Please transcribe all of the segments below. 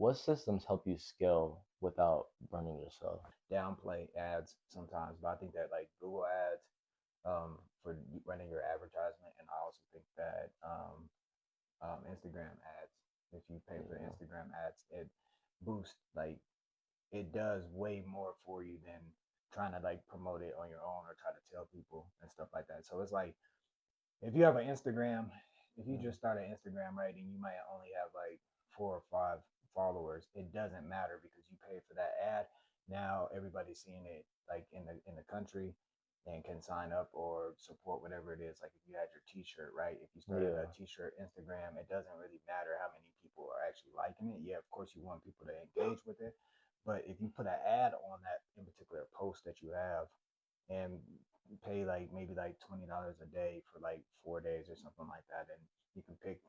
what systems help you scale without burning yourself? Downplay ads sometimes, but I think that like Google ads for running your advertisement, and I also think that Instagram ads. If you pay for Yeah. Instagram ads, it boosts like it does way more for you than trying to like promote it on your own or try to tell people and stuff like that. So it's like if you have an Instagram, if you Mm. just start an Instagram, right, and you might only have like 4 or 5 followers, it doesn't matter because you paid for that ad. Now everybody's seeing it like in the country and can sign up or support whatever it is. Like if you had your T-shirt, right? If you started a Yeah. T-shirt Instagram, it doesn't really matter how many people are actually liking it. Yeah, of course you want people to engage with it, but if you put an ad on that in particular post that you have, and pay like maybe like $20 a day for like 4 days or something like that, and you can pick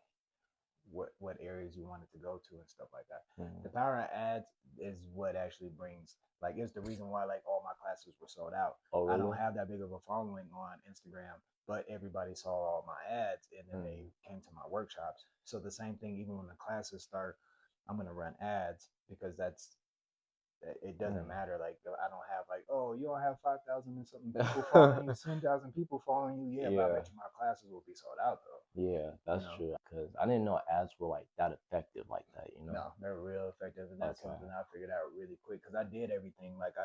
what areas you want it to go to and stuff like that. Mm. The power of ads is what actually brings like it's the reason why like all my classes were sold out. Oh, I don't really? have that big of a following on Instagram, but everybody saw all my ads and then they Mm. came to my workshops. So the same thing, even when the classes start, I'm gonna run ads because it doesn't Mm. matter. Like I don't have like, oh, you don't have 5,000 and something people following you, 10,000 people following you. Yeah, but I Yeah. bet you my classes will be sold out though. Yeah, You that's know, true. Because I didn't know ads were like that effective like that, you know? no, they're real effective, and that's Okay. something I figured out really quick because I did everything. Like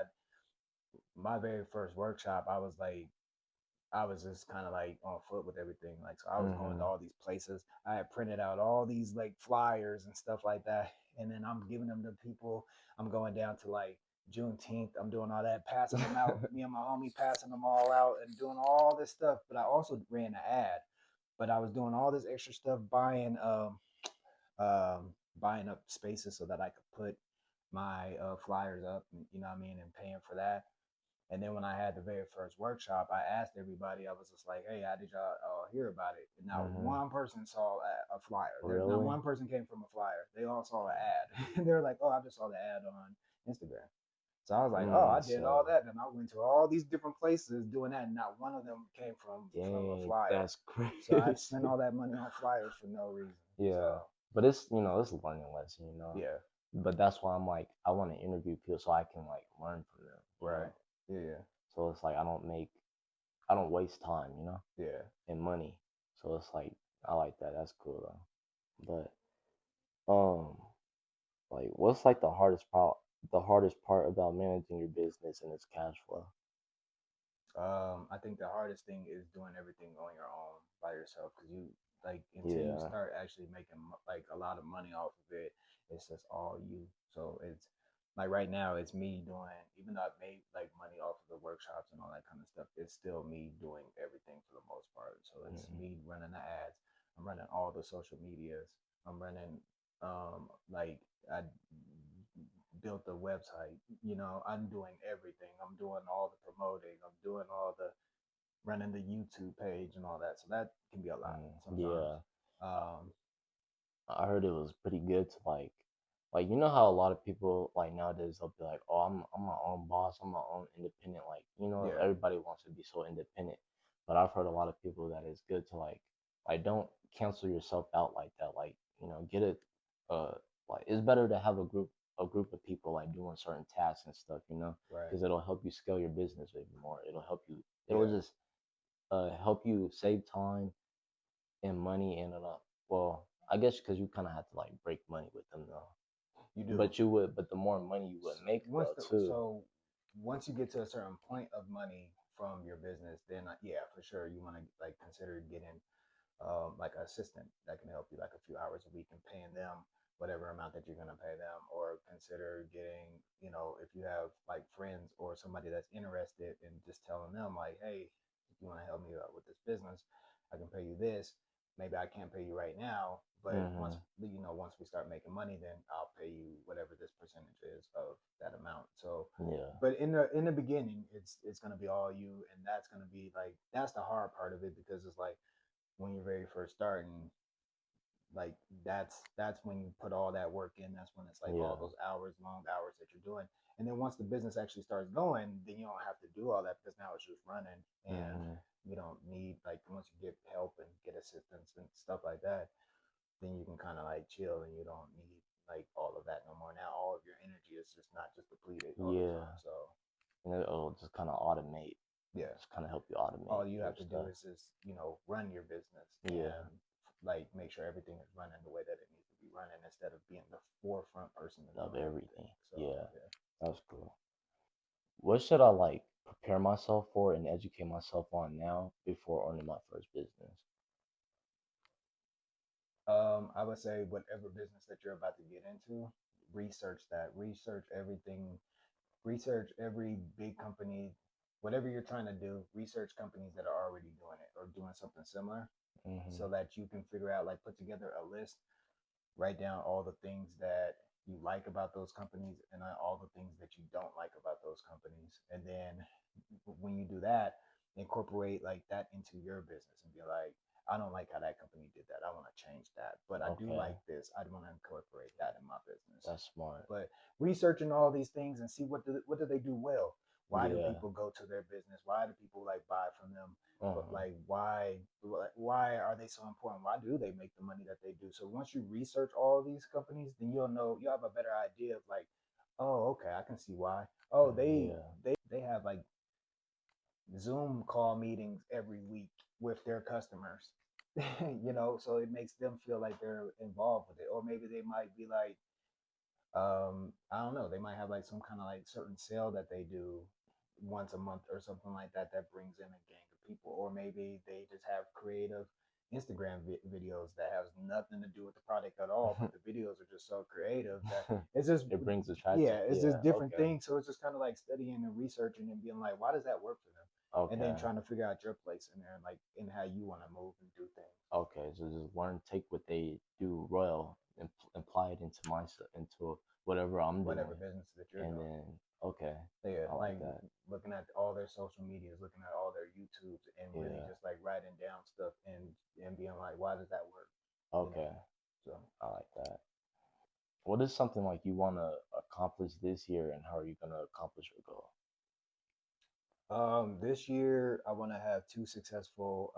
my very first workshop, I was just kind of like on foot with everything. Like, so I was going to Mm-hmm. all these places. I had printed out all these like flyers and stuff like that. And then I'm giving them to people. I'm going down to like Juneteenth. I'm doing all that, passing them out. Me and my homie passing them all out and doing all this stuff. But I also ran an ad. But I was doing all this extra stuff, buying up spaces so that I could put my flyers up, you know what I mean, and paying for that. And then when I had the very first workshop, I asked everybody, I was just like, hey, how did y'all hear about it? And not Mm-hmm. one person saw a flyer. Not Really? one person came from a flyer. They all saw an ad. And they were like, oh, I just saw the ad on Instagram. So I was like, oh, I did all So, that. And I went to all these different places doing that. And not one of them came from a dang, flyer. that's So I spent crazy. all that money on flyers for no reason. So Yeah. But it's a learning lesson, yeah, But that's why I'm like, I want to interview people so I can like learn from them. right. Yeah, So it's like I don't waste time, yeah. and money. So it's like I like that. That's cool though. But like what's like the hardest part about managing your business and its cash flow? I think the hardest thing is doing everything on your own by yourself because you like until you Yeah. start actually making like a lot of money off of it, it's just all you. So it's like right now it's me doing even though I've made like money off of the workshops and all that kind of stuff, it's still me doing everything for the most part. So it's Mm-hmm. me running the ads, I'm running all the social medias, I'm running like I built the website. I'm doing everything. I'm doing all the promoting. I'm doing all the running the YouTube page and all that. So that can be a lot sometimes. Yeah. Um, I heard it was pretty good to like you know how a lot of people like nowadays they'll be like, oh, I'm my own boss, I'm my own independent. Like yeah, everybody wants to be so independent, but I've heard a lot of people that it's good to like don't cancel yourself out like that. Like get it. Uh, like it's better to have a group of people like doing certain tasks and stuff. right. Because it'll help you scale your business even more. It'll help you. It'll Yeah, just help you save time and money and well, I guess because you kind of have to like break money with them though. you do. But the more money you would make Once though the too. so once you get to a certain point of money from your business, then yeah, for sure you want to like consider getting like an assistant that can help you like a few hours a week and paying them whatever amount that you're going to pay them, or consider getting, if you have like friends or somebody that's interested in just telling them like, hey, if you want to help me out with this business, I can pay you this. Maybe I can't pay you right now, but once Hmm. once we start making money, then I'll pay you whatever this percentage is of that amount. So Yeah. but in the beginning, it's gonna be all you, and that's gonna be like that's the hard part of it because it's like when you're very first starting, like that's when you put all that work in. That's when it's like all Yeah. those hours, long hours that you're doing. And then once the business actually starts going, then you don't have to do all that because now it's just running, and Hmm. you don't need like once you get help and get assistance and stuff like that, then you can kind of like chill and you don't need like all of that no more. is just not just depleted all the Yeah, time. So and it'll just kind of automate, yeah, just kind of help you automate all you your have to do stuff. is just run your business Yeah, and like make sure everything is running the way that it needs to be running instead of being the forefront person of of doing everything. everything. So Yeah, yeah. that's cool. What should I like prepare myself for and educate myself on now before owning my first business? I would say whatever business that you're about to get into, research that. Research everything. Research every big company, whatever you're trying to do. Research companies that are already doing it or doing something similar, Hmm. so that you can figure out, like, put together a list, write down all the things that you like about those companies and all the things that you don't like about those companies, and then when you do that, incorporate like that into your business and be like, I don't like how that company did that. I want to change that, but I do Okay, like this. I want to incorporate that in my business. that's smart. But researching all these things and see what do they do well. Why do Yeah. people go to their business? Why do people like buy from them? But Uh-huh. like, why are they so important? Why do they make the money that they do? So once you research all these companies, then you'll have a better idea of like, oh, okay, I can see why. Oh, Yeah. they have like Zoom call meetings every week with their customers. So it makes them feel like they're involved with it. Or maybe they might be like, I don't know, they might have like some kind of like certain sale that they do once a month or something like that that brings in a gang of people. Or maybe they just have creative Instagram videos that has nothing to do with the product at all, but the videos are just so creative that it's just, It brings attraction. yeah, it's just Yeah. different Okay. things. So it's just kind of like studying and researching and being like, why does that work for them? And then Okay. trying to figure out your place in there and like in how you want to move and do things. Okay. So just learn, take what they do well, and apply it into into whatever I'm Whatever doing, business that you're and doing. then okay, Yeah, I like like that. looking at all their social medias, looking at all their YouTubes, and really Yeah. just like writing down stuff and being like, why does that work? You know. Okay. So I like that. What is something like you want to accomplish this year, and how are you gonna accomplish your goal? this year I want to have two successful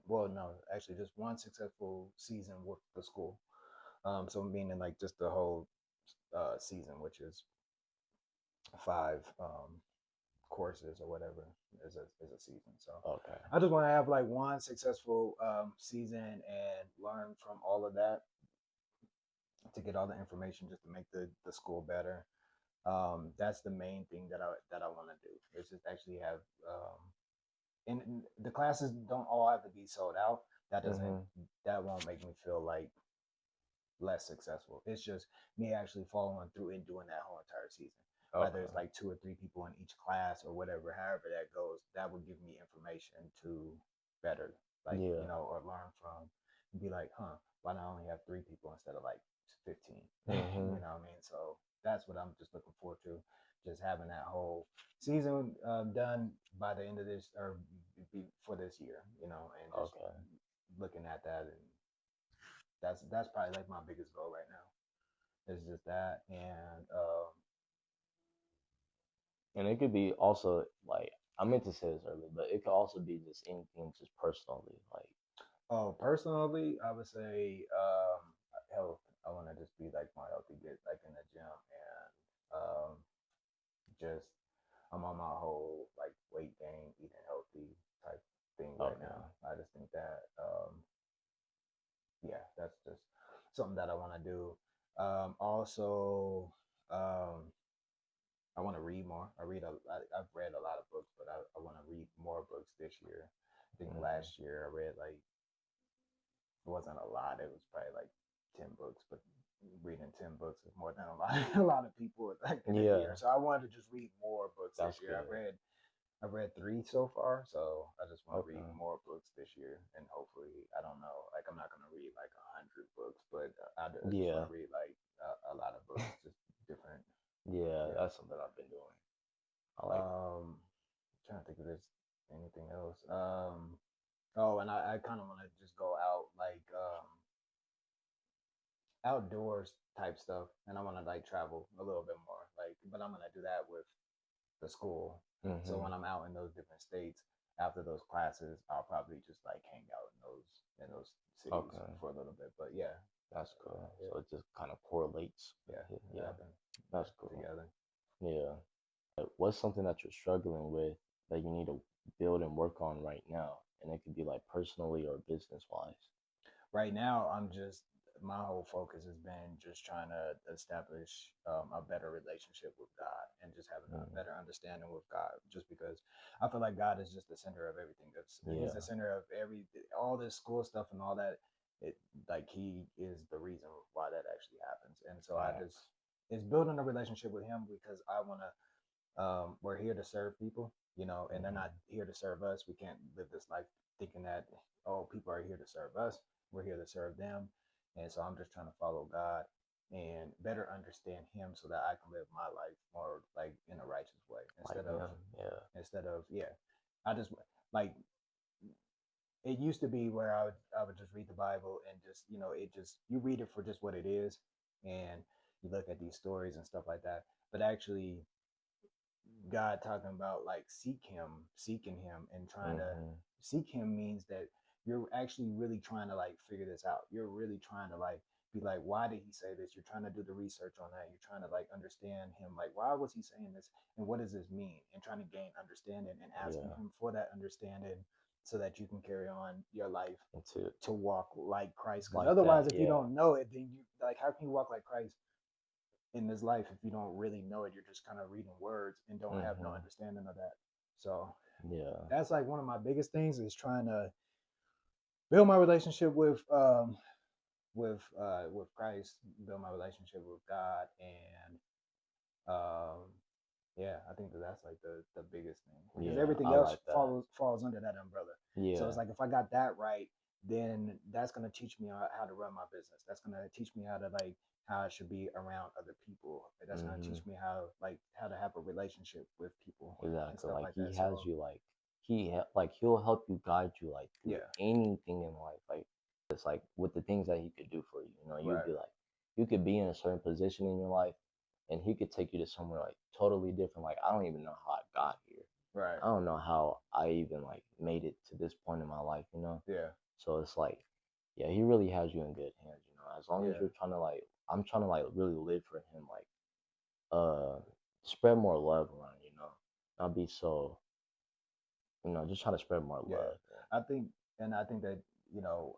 well, no, actually just one successful season with the school. So meaning like just the whole season, which is five courses or whatever is a season. So Okay. I just want to have like one successful season and learn from all of that to get all the information just to make the school better. That's the main thing that I want to do. Is just actually have and the classes don't all have to be sold out. That doesn't Mhm. that won't make me feel like less successful. It's just me actually following through and doing that whole entire season. Whether Okay. it's like two or three people in each class or whatever, however that goes, that would give me information to better, like, Yeah. or learn from and be like, huh, why not only have three people instead of like 15? Mhm. You know what I mean? So that's what I'm just looking forward to. Just having that whole season done by the end of this or for this year, and just Okay. looking at that, and that's probably like my biggest goal right now. It's just that, and And it could be also like I meant to say this earlier, but it could also be just anything, just personally, like oh, personally, I would say health. I want to just be like more healthy, get like in the gym, and just I'm on my whole like weight gain, eating healthy type thing right okay. now. I just think that yeah, that's just something that I want to do. Also, um, I want to read more. I've read a lot of books, but I want to read more books this year. I think Hmm. last year I read like it wasn't a lot. It was probably like 10 books, but reading 10 books is more than a lot. A lot of people like in a year. Yeah, So I wanted to just read more books this that's year. good. I've read three so far, so I just want to read Okay. more books this year, and hopefully, I don't know, like I'm not gonna read like 100 books, but I just want Yeah. to read like a lot of books, just different. Yeah, Yeah. that's something I've been doing. I like Trying to think if there's anything else. Oh, and I kind of want to just go out like outdoors type stuff, and I want to like travel a little bit more. Like, but I'm gonna do that with the school. So hmm when I'm out in those different states after those classes, I'll probably just like hang out in those cities okay. for a little bit. But yeah, That's cool. Yeah, So it just kind of correlates. yeah, it Yeah, happened that's cool. together. Yeah. What's something that you're struggling with that you need to build and work on right now? And it could be like personally or business wise. Right now, I'm just my whole focus has been just trying to establish a better relationship with God and just having a Mm, better understanding with God. Just because I feel like God is just the center of everything. He's the yeah. center of all this school stuff and all that. It like he is the reason why that actually happens. And so I just Facts. it's building a relationship with Him because I want to we're here to serve people, and they're not Hmm. here to serve us. We can't live this life thinking that, oh, people are here to serve us. We're here to serve them. And so I'm just trying to follow God and better understand Him so that I can live my life more like in a righteous way Like him. Yeah. yeah. I just like it used to be where I would just read the Bible and just it just you read it for just what it is, and you look at these stories and stuff like that. But actually, God talking about like seeking him and trying to Hmm. seek him means that you're actually really trying to like figure this out. You're really trying to like be like, why did he say this? You're trying to do the research on that. You're trying to like understand him, like why was he saying this and what does this mean? And trying to gain understanding and asking Yeah. him for that understanding so that you can carry on your life Into to walk like Christ. Because like otherwise, that. if you Yeah. don't know it, then you like how can you walk like Christ in this life if you don't really know it? You're just kind of reading words and don't have no Hmm. understanding of that. So Yeah. that's like one of my biggest things is trying to build my relationship with Christ, build my relationship with God, and um, yeah, I think that that's like the biggest thing because Yeah. everything I else like that. falls under that umbrella. So it's Yeah. like if I got that right, then that's gonna teach me how to run my business. That's gonna teach me how to like how I should be around other people. That's gonna Hmm. teach me how to have a relationship with people and Exactly. stuff Like like he that. has So you like like he'll help you guide you like through yeah, anything in life. Like it's like with the things that he could do for you. You know, you'd right, be like you could be in a certain position in your life and he could take you to somewhere like totally different. Like I don't even know how I got here. right, I don't know how I even like made it to this point in my life, you know? yeah, So it's like, yeah, he really has you in good hands, you know. As long as yeah, you're trying to like I'm trying to like really live for him, like uh spread more love around, you know. Not be so, you know, just trying to spread more yeah. love. I think, and I think that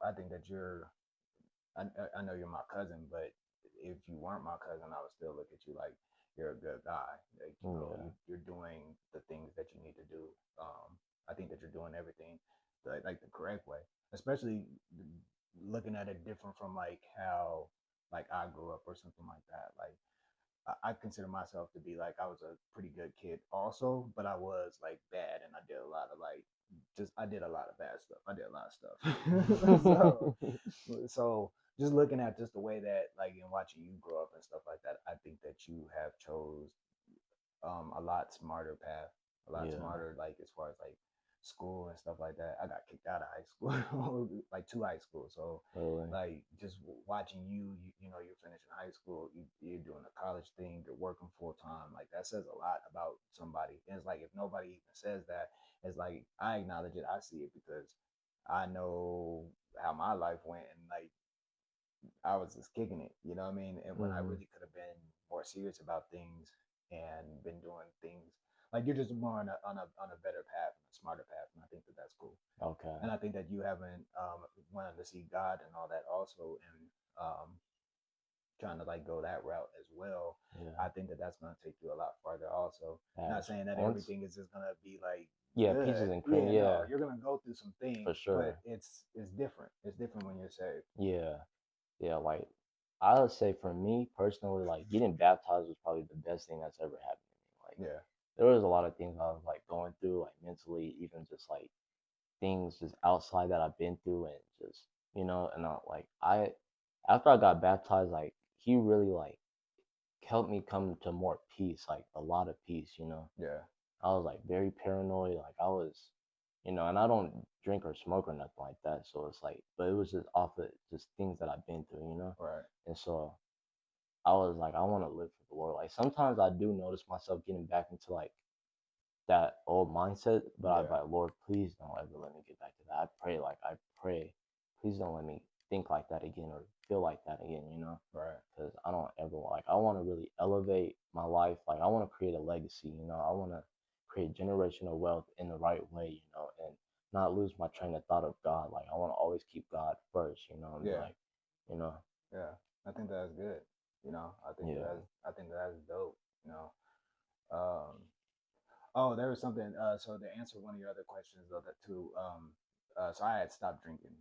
I think that you're. I know you're my cousin, but if you weren't my cousin, I would still look at you like you're a good guy. Like Yeah. you're doing the things that you need to do. I think that you're doing everything like the correct way, especially looking at it different from like how like I grew up or something like that. Like I consider myself to be like I was a pretty good kid also, but I was like bad and I did a lot of like just I did a lot of bad stuff. I did a lot of stuff. So just looking at just the way that like in watching you grow up and stuff like that, I think that you have chose a lot smarter path, a lot Yeah. smarter like as far as like school and stuff like that. I got kicked out of high school, like two high school. So Really. like just watching you're finishing high school, you're doing a college thing, you're working full time. Like that says a lot about somebody. And it's like if nobody even says that, it's like I acknowledge it, I see it because I know how my life went and like I was just kicking it, you know what I mean? And when I Hmm. really could have been more serious about things and been doing things like you're just more on a better path and a smarter path, and I think that that's cool. Okay. And I think that you haven't wanted to see God and all that also, and trying to like go that route as well. Yeah. I think that that's going to take you a lot farther. Also, not Facts. saying that Once everything is just going to be like yeah, peaches good. and cream, Yeah, no, yeah, you're going to go through some for things, but sure. it's different. It's different when you're saved. Yeah. Yeah, like I would say for me personally, like getting baptized was probably the best thing that's ever happened to me. Like Yeah, there was a lot of things I was like going through, like mentally, even just like things just outside that I've been through, and just you know, and like I after I got baptized, like he really like helped me come to more peace, like a lot of peace, you know. yeah, I was like very paranoid, like I was, you know, and I don't drink or smoke or nothing like that, so it's like, but it was just off of just things that I've been through, you know, right. and so I was like, I want to live for the Lord. Like sometimes I do notice myself getting back into like that old mindset, but I'm Yeah, like, Lord, please don't ever let me get back to that. I pray, like I pray, please don't let me think like that again or feel like that again, you know? Right. Because I don't ever like, I want to really elevate my life. Like, I want to create a legacy, you know? I want to create generational wealth in the right way, you know? And not lose my train of thought of God. Like, I want to always keep God first, you know? And Yeah. like, you know? Yeah. I think that's good. You know, Yeah. I think that's dope. You know. Oh, there was something. So to answer one of your other questions, though, that too. So I had stopped drinking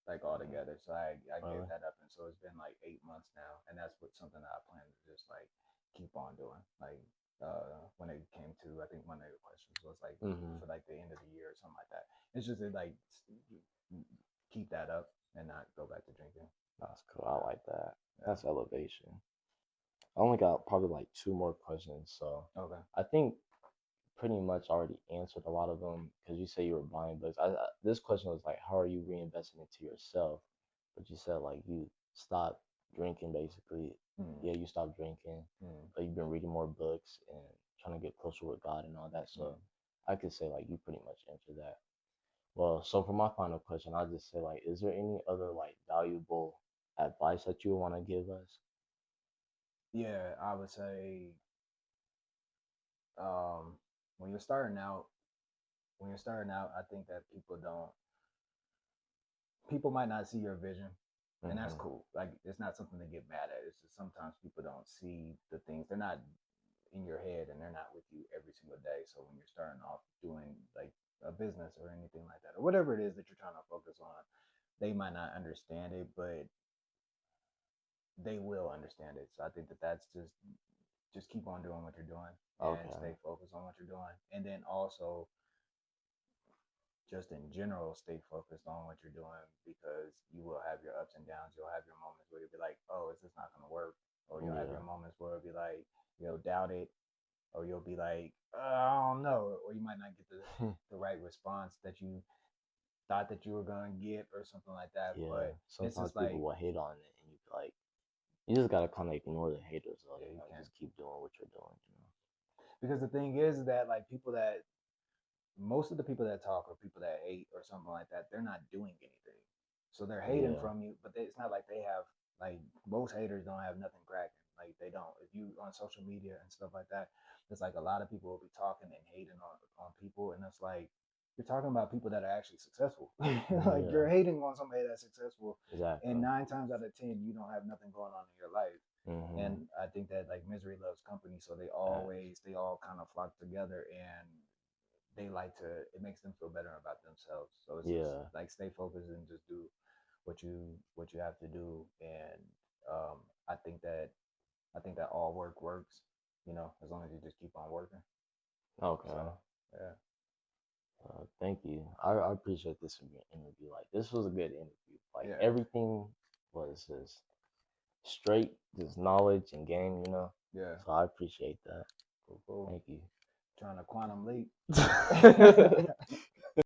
like altogether. So I gave Really? that up, and so it's been like 8 months now, and that's what something that I plan to just like keep on doing. Like when it came to, I think one of your questions was like Mm-hmm. for like the end of the year or something like that. It's just to like keep that up and not go back to drinking. That's cool. I like that. Yeah. That's elevation. I only got probably like two more questions. So Okay. I think pretty much already answered a lot of them because you say you were buying books. This question was like, how are you reinvesting into yourself? But you said like you stopped drinking basically. Mm. Yeah, you stopped drinking, Mm. but you've been reading more books and trying to get closer with God and all that. So Mm. I could say like you pretty much answered that. Well, so for my final question, I'll just say like, is there any other like valuable advice that you want to give us? Yeah, I would say um, when you're starting out, I think that people might not see your vision, and that's Mm-hmm. cool. Like it's not something to get mad at. It's just sometimes people don't see the things. They're not in your head, and they're not with you every single day. So when you're starting off doing like a business or anything like that, or whatever it is that you're trying to focus on, they might not understand it, but they will understand it. So I think that that's just keep on doing what you're doing and Okay. stay focused on what you're doing, and then also just in general, stay focused on what you're doing because you will have your ups and downs. You'll have your moments where you'll be like, oh, is this not going to work? Or you'll have Yeah. your moments where it'll be like, you'll doubt it. Or you'll be like, I don't know. Or you might not get the right response that you thought that you were going to get or something like that. Yeah. But it's Sometimes just people like, will hate on it, and you be like, you just gotta kind of ignore the haters, though. yeah, You you know, can. just keep doing what you're doing. You know. Because the thing is that like most of the people that talk or people that hate or something like that, they're not doing anything. So they're hating Yeah. from you, but it's not like they have like most haters don't have nothing cracking. Like they don't. If you on social media and stuff like that, it's like a lot of people will be talking and hating on people, and it's like you're talking about people that are actually successful. Like Yeah. you're hating on somebody that's successful, and Exactly. 9 times out of 10, you don't have nothing going on in your life. Mm-hmm. And I think that like misery loves company, so Facts. they all kind of flock together, and they like to it makes them feel better about themselves. So it's just Yeah. like stay focused and just do what you have to do. And um, I think that all work works, you know, as long as you just keep on working. Okay. So yeah, Thank you. I appreciate this interview. Like this was a good interview. Like yeah, everything was just straight, just knowledge and game. You know. yeah. So I appreciate that. Cool, cool. Thank you. Trying to quantum leap. All